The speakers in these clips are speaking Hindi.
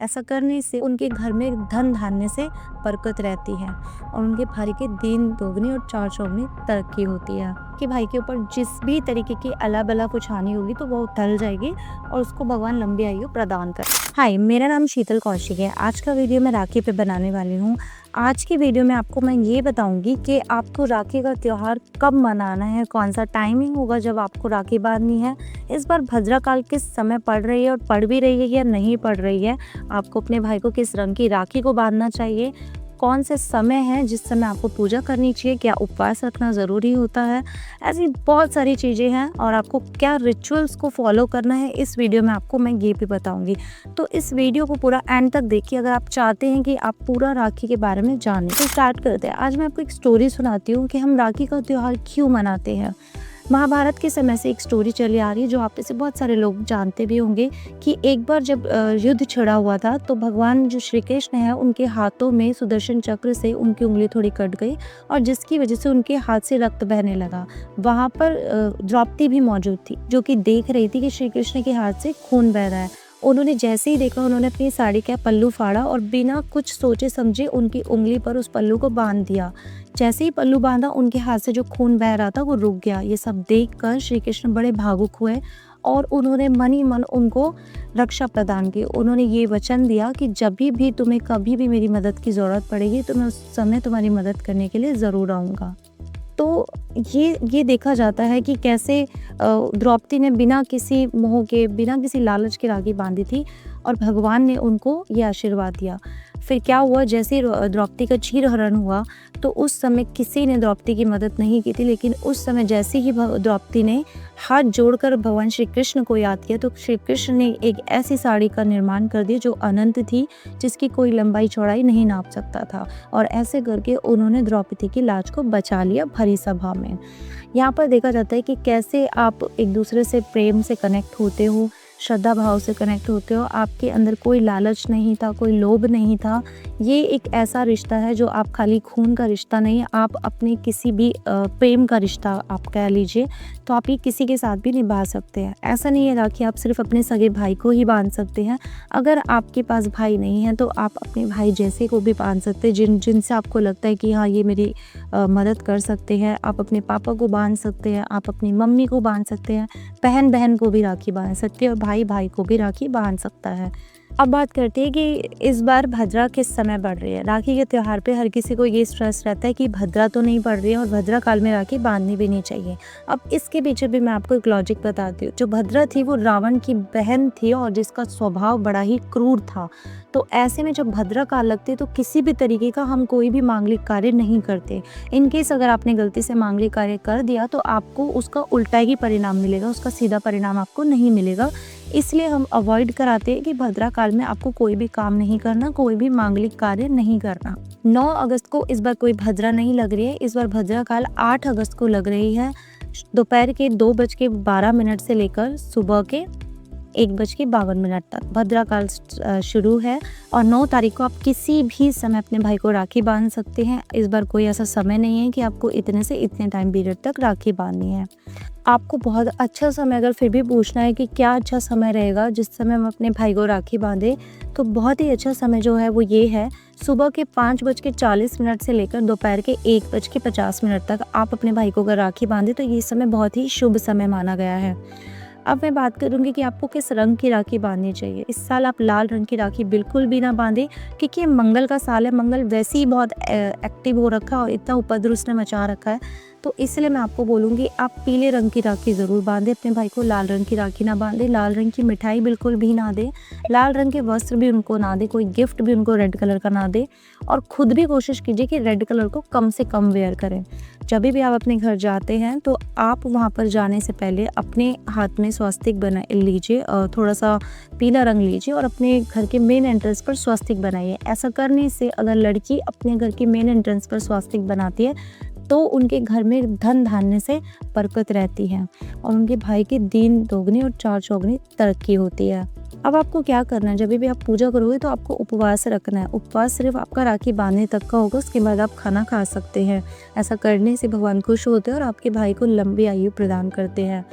ऐसा करने से उनके घर में धन धान्य से बरकत रहती है और उनके भाई के दिन दोगुनी और चार चौगुनी तरक्की होती है। कि भाई के ऊपर जिस भी तरीके की अला बला कुछ आनी होगी तो वो टल जाएगी और उसको भगवान लंबी आयु प्रदान कर। हाय, मेरा नाम शीतल कौशिक है। आज का वीडियो मैं राखी पे बनाने वाली हूँ। आज की वीडियो में आपको मैं ये बताऊंगी कि आपको राखी का त्यौहार कब मनाना है, कौन सा टाइमिंग होगा जब आपको राखी बांधनी है, इस बार भद्रा काल किस समय पड़ रही है और पड़ भी रही है या नहीं पड़ रही है, आपको अपने भाई को किस रंग की राखी को बांधना चाहिए, कौन से समय है जिस समय आपको पूजा करनी चाहिए, क्या उपवास रखना ज़रूरी होता है, ऐसी बहुत सारी चीज़ें हैं और आपको क्या रिचुअल्स को फॉलो करना है इस वीडियो में आपको मैं ये भी बताऊंगी। तो इस वीडियो को पूरा एंड तक देखिए अगर आप चाहते हैं कि आप पूरा राखी के बारे में जानें। तो स्टार्ट करते हैं। आज मैं आपको एक स्टोरी सुनाती हूँ कि हम राखी का त्यौहार क्यों मनाते हैं। महाभारत के समय से एक स्टोरी चली आ रही है जो आप में से बहुत सारे लोग जानते भी होंगे कि एक बार जब युद्ध छिड़ा हुआ था तो भगवान जो श्री कृष्ण है उनके हाथों में सुदर्शन चक्र से उनकी उंगली थोड़ी कट गई और जिसकी वजह से उनके हाथ से रक्त बहने लगा। वहाँ पर द्रौपदी भी मौजूद थी जो कि देख रही थी कि श्री कृष्ण के हाथ से खून बह रहा है। उन्होंने जैसे ही देखा उन्होंने अपनी साड़ी का पल्लू फाड़ा और बिना कुछ सोचे समझे उनकी उंगली पर उस पल्लू को बांध दिया। जैसे ही पल्लू बांधा उनके हाथ से जो खून बह रहा था वो रुक गया। ये सब देखकर श्री कृष्ण बड़े भावुक हुए और उन्होंने मन ही मन उनको रक्षा प्रदान की। उन्होंने ये वचन दिया कि जब भी तुम्हें कभी भी मेरी मदद की ज़रूरत पड़ेगी तो मैं उस समय तुम्हारी मदद करने के लिए ज़रूर आऊँगा। तो ये देखा जाता है कि कैसे द्रौपदी ने बिना किसी मोह के, बिना किसी लालच के राखी बांधी थी और भगवान ने उनको ये आशीर्वाद दिया। फिर क्या हुआ, जैसे द्रौपदी का चीरहरण हुआ तो उस समय किसी ने द्रौपदी की मदद नहीं की थी, लेकिन उस समय जैसे ही द्रौपदी ने हाथ जोड़कर भगवान श्री कृष्ण को याद किया तो श्री कृष्ण ने एक ऐसी साड़ी का निर्माण कर दिया जो अनंत थी, जिसकी कोई लंबाई चौड़ाई नहीं नाप सकता था और ऐसे करके उन्होंने द्रौपदी की लाज को बचा लिया भरी सभा में। यहाँ पर देखा जाता है कि कैसे आप एक दूसरे से प्रेम से कनेक्ट होते हो, श्रद्धा भाव से कनेक्ट होते हो। आपके अंदर कोई लालच नहीं था, कोई लोभ नहीं था। ये एक ऐसा रिश्ता है जो आप खाली खून का रिश्ता नहीं, आप अपने किसी भी प्रेम का रिश्ता आप कह लीजिए, तो आप ये किसी के साथ भी निभा सकते हैं। ऐसा नहीं है राखी आप सिर्फ अपने सगे भाई को ही बांध सकते हैं। अगर आपके पास भाई नहीं है तो आप अपने भाई जैसे को भी बांध सकते हैं, जिनसे आपको लगता है कि हाँ ये मेरी मदद कर सकते हैं। आप अपने पापा को बांध सकते हैं, आप अपनी मम्मी को बांध सकते हैं, बहन बहन को भी राखी बांध सकते हैं और भाई भाई को भी राखी बांध सकता है। अब बात करते हैं कि इस बार भद्रा किस समय पड़ रही है। राखी के त्यौहार पे हर किसी को ये स्ट्रेस रहता है कि भद्रा तो नहीं पड़ रही है और भद्रा काल में राखी बांधनी भी नहीं चाहिए। अब इसके पीछे भी मैं आपको एक लॉजिक बताती हूँ। जो भद्रा थी वो रावण की बहन थी और जिसका स्वभाव बड़ा ही क्रूर था। तो ऐसे में जब भद्रा काल लगती है तो किसी भी तरीके का हम कोई भी मांगलिक कार्य नहीं करते। इनकेस अगर आपने गलती से मांगलिक कार्य कर दिया तो आपको उसका उल्टा ही परिणाम मिलेगा, उसका सीधा परिणाम आपको नहीं मिलेगा। इसलिए हम अवॉइड कराते हैं कि भद्रा काल में आपको कोई भी काम नहीं करना, कोई भी मांगलिक कार्य नहीं करना। 9 अगस्त को इस बार कोई भद्रा नहीं लग रही है। इस बार भद्रा काल 8 अगस्त को लग रही है, दोपहर के 2:12 से लेकर सुबह के 1:52 तक भद्रा काल शुरू है और 9 तारीख को आप किसी भी समय अपने भाई को राखी बांध सकते हैं। इस बार कोई ऐसा समय नहीं है कि आपको इतने से इतने टाइम पीरियड तक राखी बांधनी है। आपको बहुत अच्छा समय अगर फिर भी पूछना है कि क्या अच्छा समय रहेगा जिस समय हम अपने भाई को राखी बांधे, तो बहुत ही अच्छा समय जो है वो ये है, सुबह के 5:40 से लेकर दोपहर के 1:50 तक आप अपने भाई को अगर राखी बांधे तो ये समय बहुत ही शुभ समय माना गया है। अब मैं बात करूंगी कि आपको किस रंग की राखी बांधनी चाहिए। इस साल आप लाल रंग की राखी बिल्कुल भी ना बांधें क्योंकि ये मंगल का साल है। मंगल वैसे ही बहुत एक्टिव हो रखा है और इतना उपद्रव उसने मचा रखा है, तो इसलिए मैं आपको बोलूँगी आप पीले रंग की राखी ज़रूर बांधें अपने भाई को। लाल रंग की राखी ना बांधें, लाल रंग की मिठाई बिल्कुल भी ना दें, लाल रंग के वस्त्र भी उनको ना दें, कोई गिफ्ट भी उनको रेड कलर का ना दें और खुद भी कोशिश कीजिए कि रेड कलर को कम से कम वेयर करें। जब भी आप अपने घर जाते हैं तो आप वहाँ पर जाने से पहले अपने हाथ में स्वस्तिक बना लीजिए और थोड़ा सा पीला रंग लीजिए और अपने घर के मेन एंट्रेंस पर स्वस्तिक बनाइए। ऐसा करने से अगर लड़की अपने घर के मेन एंट्रेंस पर स्वस्तिक बनाती है तो उनके घर में धन धान्य से बरकत रहती है और उनके भाई के दिन दोगुनी और चार चौगुनी तरक्की होती है। अब आपको क्या करना है, जब भी आप पूजा करोगे तो आपको उपवास रखना है। उपवास सिर्फ आपका राखी बांधने तक का होगा, उसके बाद आप खाना खा सकते हैं। ऐसा करने से भगवान खुश होते हैं और आपके भाई को लंबी आयु प्रदान करते हैं।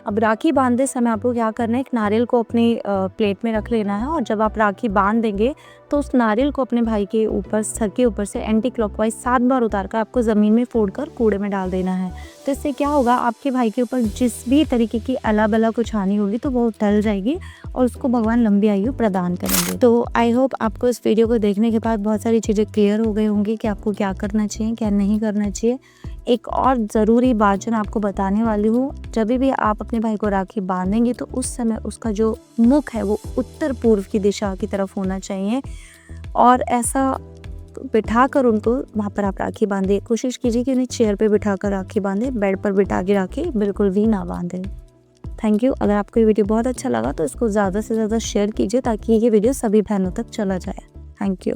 अब राखी बांधते समय आपको क्या करना है, एक नारियल को अपनी प्लेट में रख लेना है और जब आप राखी बांध देंगे तो उस नारियल को अपने भाई के ऊपर, सर के ऊपर से एंटी क्लॉकवाइज 7 बार उतार कर आपको ज़मीन में फोड़कर कूड़े में डाल देना है। तो इससे क्या होगा, आपके भाई के ऊपर जिस भी तरीके की अला बला कुछ हानि होगी तो वो टल जाएगी और उसको भगवान लंबी आयु प्रदान करेंगे। तो आई होप आपको इस वीडियो को देखने के बाद बहुत सारी चीज़ें क्लियर हो गई होंगी कि आपको क्या करना चाहिए, क्या नहीं करना चाहिए। एक और ज़रूरी बात जो मैं आपको बताने वाली हूँ, जब भी आप अपने भाई को राखी बांधेंगे तो उस समय उसका जो मुख है वो उत्तर पूर्व की दिशा की तरफ होना चाहिए और ऐसा बिठाकर उनको वहाँ पर आप राखी बांधे। कोशिश कीजिए कि उन्हें चेयर पे बिठाकर राखी बांधे, बेड पर बिठा के राखी बिल्कुल भी ना बांधें। Thank you. अगर आपको ये वीडियो बहुत अच्छा लगा तो इसको ज़्यादा से ज़्यादा शेयर कीजिए ताकि ये वीडियो सभी बहनों तक चला जाए। Thank you.